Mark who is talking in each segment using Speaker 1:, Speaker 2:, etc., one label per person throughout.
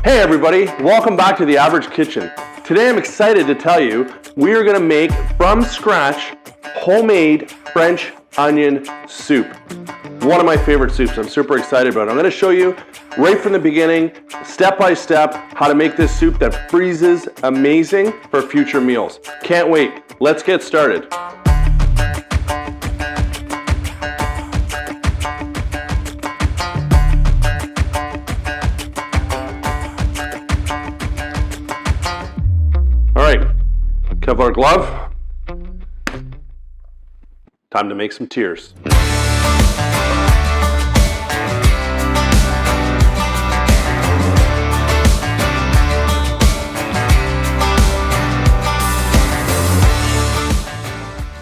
Speaker 1: Hey everybody, welcome back to The Average Kitchen. Today I'm excited to tell you we are going to make from scratch homemade French onion soup. One of my favorite soups. I'm super excited about it. I'm going to show you right from the beginning, step by step, how to make this soup that freezes amazing for future meals. Can't wait. Let's get started. All right, Kevlar glove. Time to make some tears.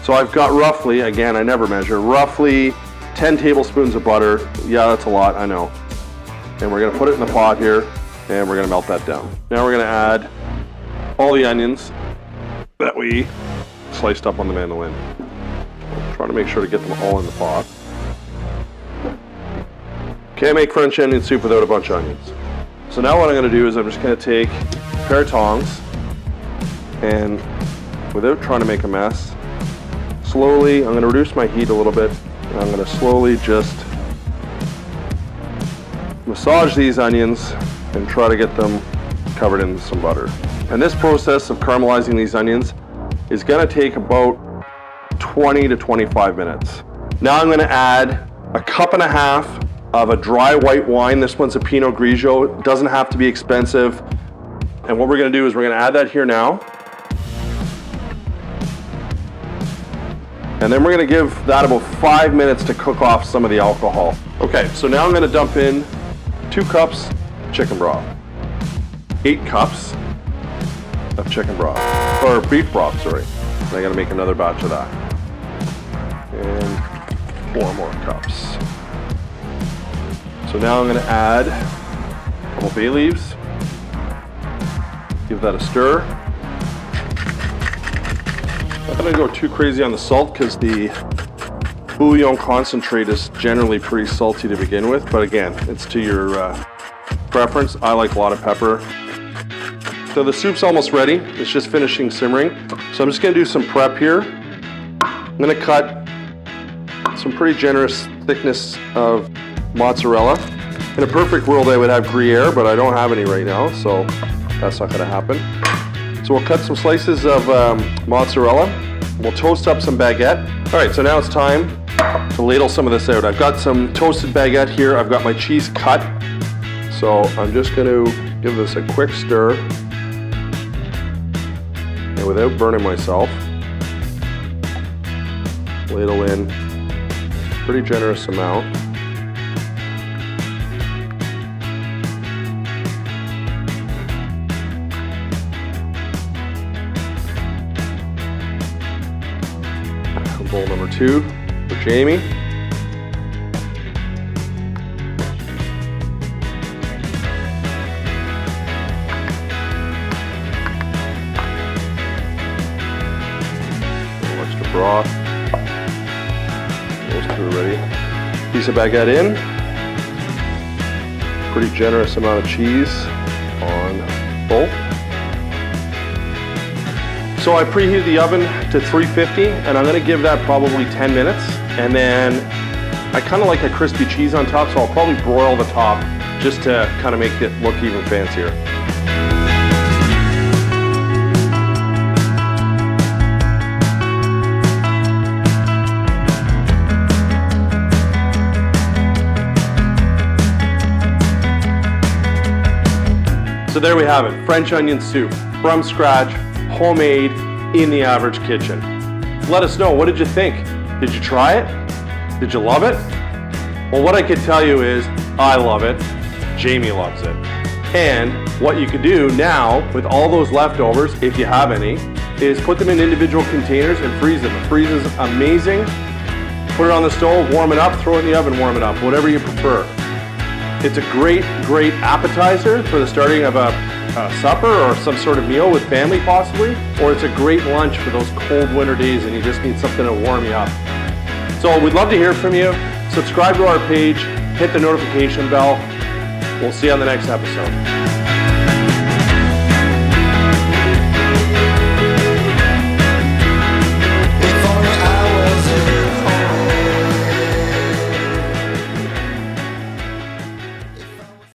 Speaker 1: So I've got roughly, again, I never measure, roughly 10 tablespoons of butter. Yeah, that's a lot, I know. And we're gonna put it in the pot here, and we're gonna melt that down. Now we're gonna add all the onions that we sliced up on the mandolin. Try to make sure to get them all in the pot. Can't make French onion soup without a bunch of onions. So now what I'm gonna do is I'm just gonna take a pair of tongs, and without trying to make a mess, slowly, I'm going to reduce my heat a little bit, and I'm going to slowly just massage these onions and try to get them covered in some butter. And this process of caramelizing these onions is going to take about 20 to 25 minutes. Now I'm going to add a cup and a half of a dry white wine. This one's a Pinot Grigio. It doesn't have to be expensive. And what we're going to do is we're going to add that here now. And then we're gonna give that about 5 minutes to cook off some of the alcohol. Okay, so now I'm gonna dump in 2 cups chicken broth, 8 cups of chicken broth, or beef broth, sorry. I gotta make another batch of that. And 4 more cups. So now I'm gonna add a couple bay leaves, give that a stir. I'm not going to go too crazy on the salt because the bouillon concentrate is generally pretty salty to begin with, but again, it's to your preference. I like a lot of pepper. So the soup's almost ready. It's just finishing simmering. So I'm just going to do some prep here. I'm going to cut some pretty generous thickness of mozzarella. In a perfect world, I would have Gruyere, but I don't have any right now, so that's not going to happen. So we'll cut some slices of mozzarella. We'll toast up some baguette. All right, so now it's time to ladle some of this out. I've got some toasted baguette here. I've got my cheese cut. So I'm just going to give this a quick stir. And without burning myself, ladle in a pretty generous amount. Bowl number 2 for Jamie. A little extra broth. Those 2 are ready. Piece of baguette in. Pretty generous amount of cheese on both. So I preheated the oven to 350, and I'm gonna give that probably 10 minutes. And then I kind of like a crispy cheese on top, so I'll probably broil the top just to kind of make it look even fancier. So there we have it, French onion soup from scratch, homemade, in the average kitchen. Let us know, what did you think? Did you try it? Did you love it? Well, what I can tell you is I love it, Jamie loves it. And what you can do now with all those leftovers, if you have any, is put them in individual containers and freeze them. It freezes amazing. Put it on the stove, warm it up, throw it in the oven, warm it up, whatever you prefer. It's a great appetizer for the starting of a supper or some sort of meal with family possibly, or it's a great lunch for those cold winter days and you just need something to warm you up. So we'd love to hear from you. Subscribe to our page, hit the notification bell. We'll see you on the next episode.